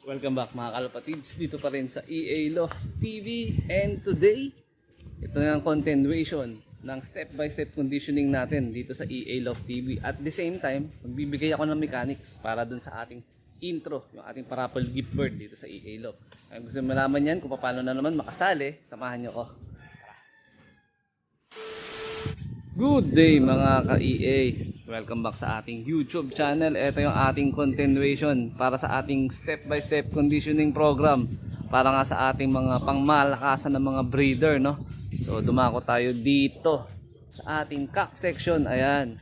Welcome back mga kalapatids, dito pa rin sa EA Loft TV. And today, ito na ang continuation ng step by step conditioning natin dito sa EA Loft TV. At the same time, magbibigay ako ng mechanics para dun sa ating intro, yung ating parapol gift bird dito sa EA Loft. Kung gusto malaman yan kung paano na naman makasali, samahan nyo ko. Good day mga ka-EA, welcome back sa ating YouTube channel. Ito yung ating continuation para sa ating step by step conditioning program para nga sa ating mga pangmalakasan ng mga breeder, no? So dumako tayo dito sa ating cock section. Ayan,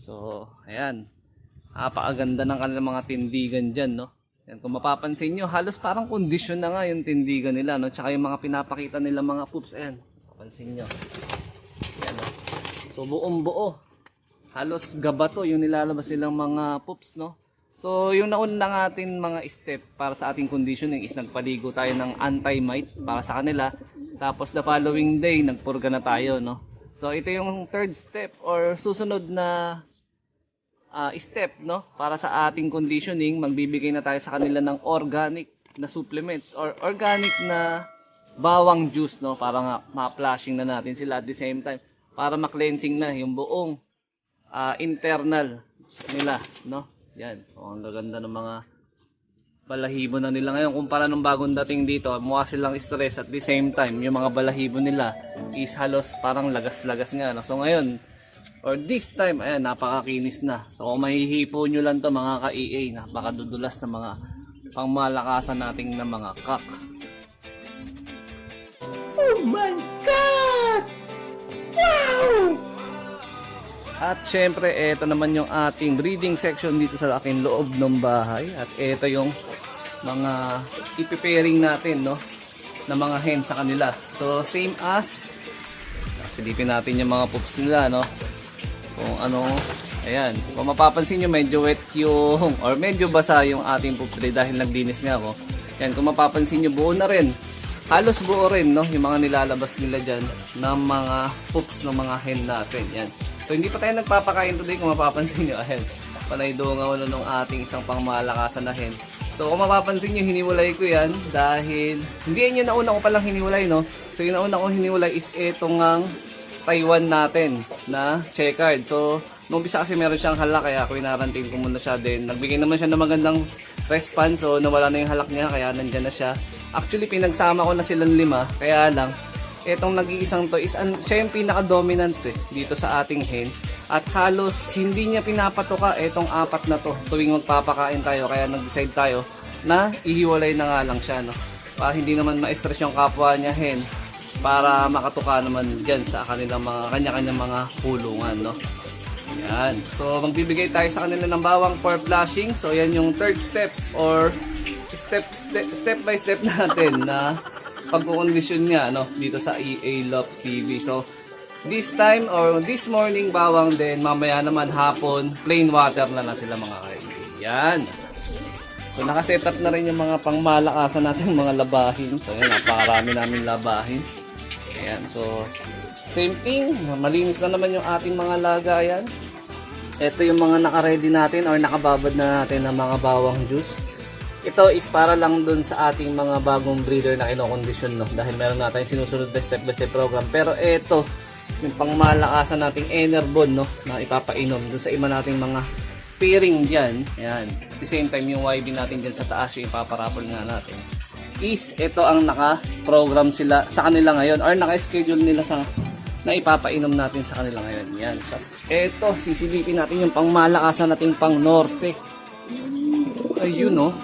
so ayan, napakaganda ng kanilang mga tindigan dyan, no? Yan, kung mapapansin nyo, halos parang condition na nga yung tindigan nila, no? Tsaka yung mga pinapakita nila mga poops, ayan, mapapansin nyo. Ayan, no? So buong buo, halos gabato yung nilalabas nilang mga poops, no? So yung nauna natin mga step para sa ating conditioning is nagpaligo tayo ng anti-mite para sa kanila. Tapos the following day nagpurga na tayo, no? So ito yung third step or susunod na step, no? Para sa ating conditioning, magbibigay na tayo sa kanila ng organic na supplement or organic na bawang juice, no? Para nga ma-flushing na natin sila at the same time para ma-cleansing na yung buong internal nila, no? Yan. So ang gaganda ng mga balahibo na nila ngayon kumpara nung bagong dating dito. Mukha silang stress at the same time yung mga balahibo nila is halos parang lagas-lagas nga, no? So ngayon or this time, ayan, napakakinis na. So kung mahihipo nyo lang to mga ka-EA, napakadudulas na mga pangmalakasan nating na mga cock. Oh my God! Wow! At syempre, ito naman yung ating breeding section dito sa aking loob ng bahay. At ito yung mga ipipairing natin, no, na mga hen sa kanila. So same as, silipin natin yung mga poops nila, no. Kung ano, ayan. Kung mapapansin nyo, medyo wet yung, or medyo basa yung ating poop tray dahil naglinis nga ako. Yan, kung mapapansin nyo, buo na rin. Halos buo rin, no, yung mga nilalabas nila dyan ng mga poops ng mga hen natin. Yan. So hindi pa tayo nagpapakain today kung mapapansin nyo. Ayan, panay dungaw na nung ating isang pangmalakasan na hen. So kung mapapansin nyo, hiniwalay ko yan dahil, hindi yan yung nauna ko palang hiniwalay, no. So yung nauna ko hiniwalay is itong ang Taiwan natin na checkered. So nung umpisa kasi meron siyang halak kaya ako inarantin ko muna siya din. Nagbigay naman siya ng magandang response, so nawala na yung halak niya kaya nandyan na siya. Actually pinagsama ko na silang 5 kaya lang etong nag-iisang to is siya yung pinaka-dominant dito sa ating hen. At halos hindi niya pinapatoka etong 4 na to tuwing magpapakain tayo, kaya nag-decide tayo na ihiwalay na nga lang siya, no? Para hindi naman ma-stress yung kapwa niya hen, para makatuka naman dyan sa kanilang mga kanya-kanyang mga kulungan, no? Yan. So magbibigay tayo sa kanila ng bawang for flushing. So yan yung third step or step by step natin na pagkukondisyon nga, no, dito sa EA Loft TV. So this time or this morning bawang, din mamaya naman hapon plain water na lang sila mga kaibigan. Yan. So nakasetup na rin yung mga pangmalakasan natin mga labahin. So yan, napakarami namin labahin. Ayan, so same thing, malinis na naman yung ating mga lagayan. Ito yung mga naka-ready natin or nakababad na natin ng mga bawang juice. Ito is para lang dun sa ating mga bagong breeder na kinokondisyon, no? Dahil meron natin sinusunod na step by step program. Pero ito, yung pangmalakasan nating Enerbon, no, na ipapainom dun sa iba nating mga pairing dyan. Ayan. At the same time, yung YB natin dyan sa taas, yung ipaparapol nga natin, is ito ang naka-program sila sa kanila ngayon or naka-schedule nila sa na ipapainom natin sa kanila ngayon. Yan. Ito, sisilipin natin yung pangmalakasan nating pang norte. Ayun, no.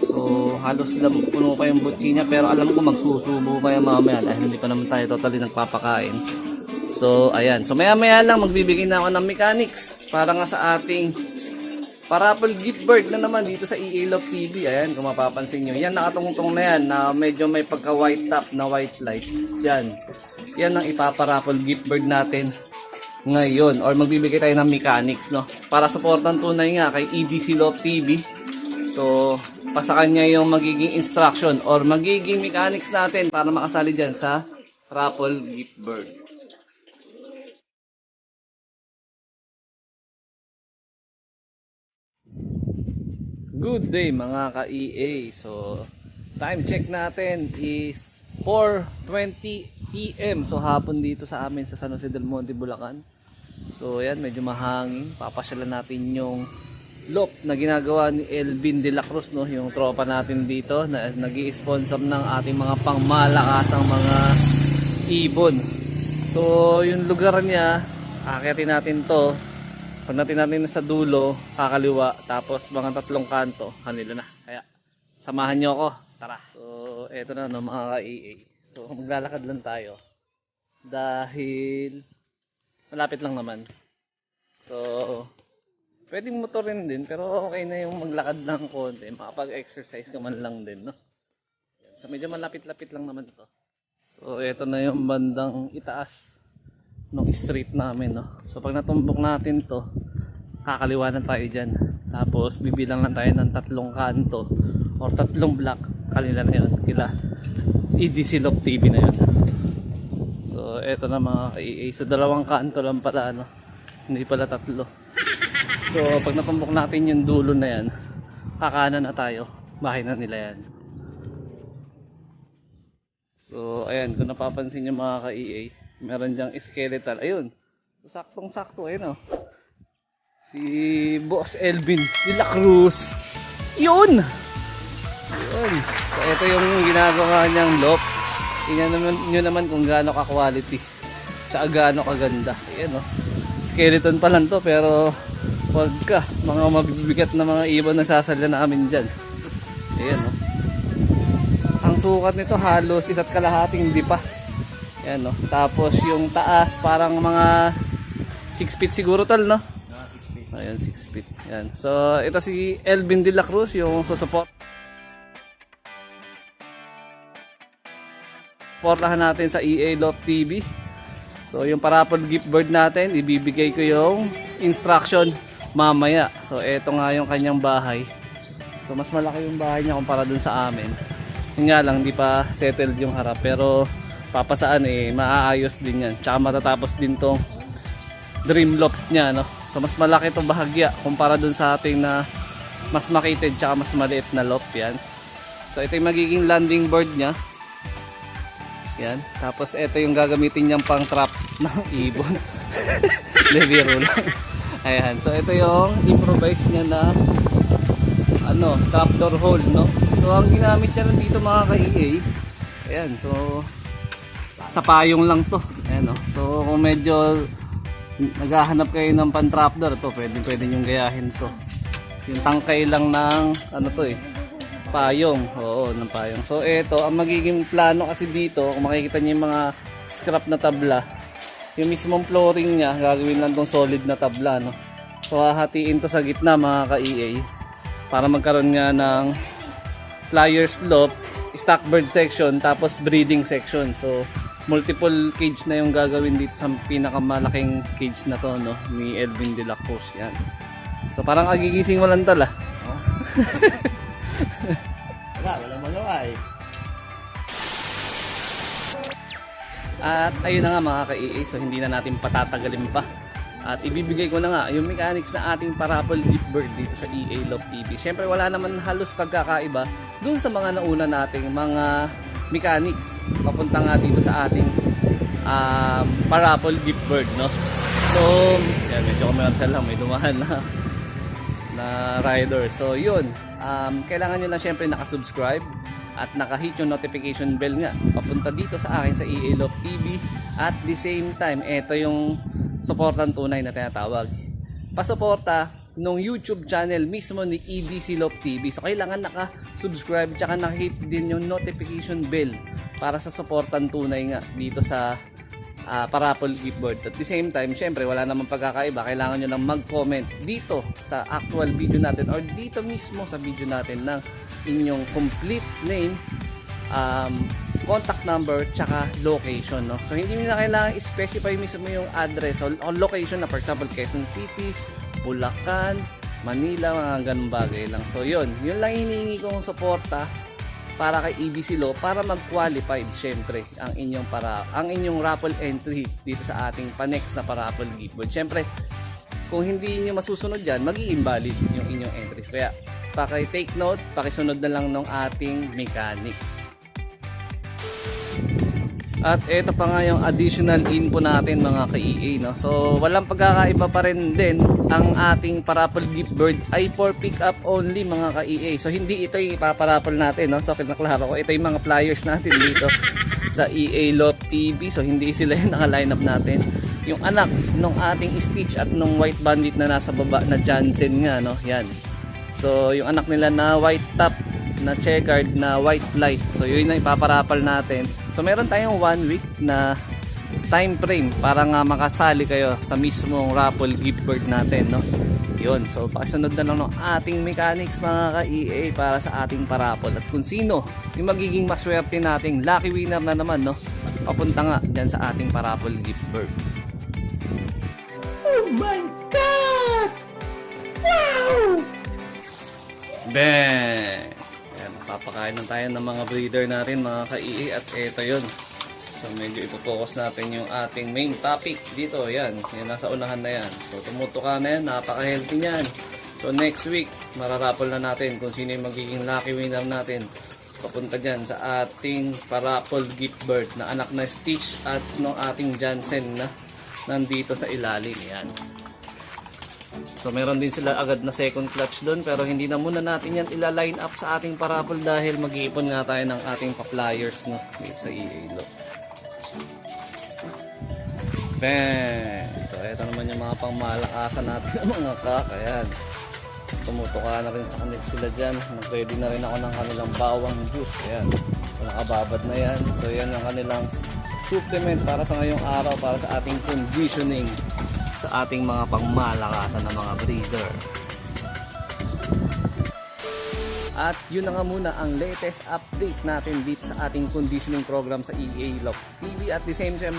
So halos lang puno pa yung butsi niya, pero alam ko magsusubo pa yung mamaya dahil hindi pa naman tayo totally nagpapakain. So ayan, so maya maya lang magbibigay na ako ng mechanics para nga sa ating parapol gift bird na naman dito sa EA Loft TV. Ayan, kung mapapansin nyo, yan nakatungtong na yan na medyo may pagka white top na white light. Yan ang ipaparapol gift bird natin ngayon, or magbibigay tayo ng mechanics, no, para supportan tunay nga kay EBC Loft TV. So pa sa kanya yung magiging instruction or magiging mechanics natin para makasali dyan sa raffle gift bird. Good day mga ka-EA. So, time check natin is 4:20 PM. So, hapon dito sa amin sa San Jose del Monte, Bulacan. So, ayan, medyo mahangin. Papasyalan natin yung loft na ginagawa ni Elvin de la Cruz, no? Yung tropa natin dito na nag-i-sponsor ng ating mga pangmalakasang mga ibon. So, yung lugar niya, akyatin natin to. Pag natin sa dulo, kakaliwa, tapos mga 3 kanto, kanila na. Kaya, samahan nyo ako. Tara. So, eto na, no, mga ka-EA. So, maglalakad lang tayo. Dahil, malapit lang naman. So, pwedeng motorin din, pero okay na yung maglakad lang konti. Makapag-exercise ka man lang din, no? So, medyo malapit-lapit lang naman ito. So, eto na yung bandang itaas ng street namin, no? So pag natumbok natin to, kakaliwa na tayo dyan, tapos bibilang lang tayo ng 3 kanto or 3 block, kanila na yun, kila EDC Love TV na yun. So eto na mga ka-EA. So 2 kanto lang pala, no? Hindi pala 3. So pag natumbok natin yung dulo na yan, kakanan na tayo, bahay na nila yan. So ayan, kung napapansin nyo mga ka-EA, meron dyang skeletal. Ayun. Saktong sakto, ayun, oh. Si Boss Elvin de la Cruz. Yun! Yun. So ito yung ginagawa niyang loft. Tingnan naman nyo naman kung gaano ka-quality. Tsaka gaano kaganda. Ayan, oh. Skeleton pa lang to, pero wag ka. Mga mabibigat na mga ibon na sasalya namin dyan. Ayan, oh. Ang sukat nito halos 1.5 di pa. Yan, no? Tapos yung taas parang mga 6 feet siguro tol, no? 6 feet. Ayan, 6 feet. Yan. So ito si Elvin de la Cruz yung supportahan natin sa EA Love TV. So yung parapol gift board natin, ibibigay ko yung instruction mamaya. So ito nga yung kanyang bahay. So mas malaki yung bahay niya kumpara dun sa amin. Yun nga lang, di pa settled yung harap, pero papasaan maaayos din yan. Tsaka matatapos din tong dream loft niya, no? So mas malaki itong bahagya kumpara dun sa ating na mas makitid tsaka mas maliit na loft yan. So ito yung magiging landing board niya. Yan. Tapos ito yung gagamitin niyang pang trap ng ibon. Leviro lang. Ayan. So ito yung improvise niya na trapdoor hole, no? So ang ginamit niya dito mga ka-EA, ayan, so sa payong lang to. Ayan, no? So kung medyo naghahanap kayo ng pan trapdoor, to pwede yung gayahin to. Yung tangkay lang ng payong. Oo, ng payong. So ito ang magiging plano kasi dito, kung makikita niyo yung mga scrap na tabla, yung mismong flooring niya gagawin lang tong solid na tabla, no? So hahatiin to sa gitna mga ka-EA para magkaroon nga ng flyers loft, stock bird section, tapos breeding section. So multiple cage na yung gagawin dito sa pinakamalaking cage na to, no, ni Elvin de la Cruz. Yan. So parang agigising mo lang tala. Oh. Walang magawa eh. At ayun na nga mga ka-EA, so hindi na natin patatagalin pa. At ibibigay ko na nga yung mechanics na ating parapol gift bird dito sa EA Love TV. Siyempre wala naman halos pagkakaiba dun sa mga nauna nating mga mechanics papunta nga dito sa ating parapol gift bird, no? So yan, medyo commercial lang, may dumahan na rider. So yun, kailangan nyo lang siyempre nakasubscribe at nakahit yung notification bell nga papunta dito sa akin sa EA Love TV. At the same time, ito yung suportan tunay na tinatawag, pasuporta nung YouTube channel mismo ni EDC Love TV. So kailangan naka-subscribe tsaka nakahit din yung notification bell para sa suportan tunay nga dito sa parapol gift board. At the same time, syempre wala namang pagkakaiba, kailangan nyo lang mag-comment dito sa actual video natin or dito mismo sa video natin ng inyong complete name, contact number, tsaka location, no? So hindi nyo na kailangan i-specify mismo yung address o location na, for example, Quezon City, Bulacan, Manila, mga ganung bagay lang. So yun lang hinihingi kong suporta para kay EDC Law para mag-qualified syempre ang inyong raffle entry dito sa ating pa-next na paraffle gift board. Syempre kung hindi niyo masusunod yan, mag-i-invalid yung inyong entries. Kaya paki-take note, pakisunod na lang ng ating mechanics. At ito pa nga yung additional info natin mga ka-EA, no? So walang pagkakaiba pa rin din, ang ating parapol gift bird ay for pick up only mga ka-EA. So hindi ito yung ipaparapol natin, no? So kinaklaro ko, ito yung mga flyers natin dito sa EA Love TV. So hindi sila yung naka-line up natin. Yung anak nung ating Stitch at nung White Bandit na nasa baba na Jansen nga, no? Yan. So yung anak nila na white top, na checkered, na white light. So yun na ipaparapal natin. So meron tayong 1 week na time frame para nga makasali kayo sa mismong raffle gift bird natin, no? Yun. So pakisunod na lang ng ating mechanics mga ka-EA para sa ating parapol. At kung sino yung magiging maswerte nating lucky winner na naman, no? Papunta nga dyan sa ating parapol gift bird. Oh my God! Wow! Bang! Ayan, papakain na tayo ng mga breeder natin mga ka-EA at eto yun. So medyo ipofocus natin yung ating main topic dito. Yan, yan nasa unahan na yan. So tumutuka na yan, napaka-healthy niyan. So next week, mararapol na natin kung sino yung magiging lucky winner natin. Papunta dyan sa ating parapol gift bird na anak na Stitch at ng ating Jansen na nandito sa ilalim. Yan. So meron din sila agad na second clutch doon, pero hindi na muna natin yan ila-line up sa ating parapol dahil mag-iipon nga tayo ng ating pa-flyers, no, dito sa EA Love. Bang! So ito naman yung mga pangmalakasan natin ng mga kakayan. Tumutuka na rin sa kanila sila dyan. Nag-ready na rin ako ng kanilang bawang juice. Ayan. So nakababad na yan. So yan ang kanilang supplement para sa ngayong araw, para sa ating conditioning sa ating mga pangmalakasan ng mga breeder. At yun na nga muna ang latest update natin dito sa ating conditioning program sa EA Love TV. At the same time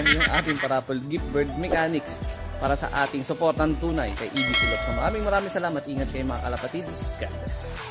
yung ating parapol gift bird mechanics para sa ating supportan tunay kay EBC Love. So maraming salamat. Ingat kayo mga kalapatids. God bless.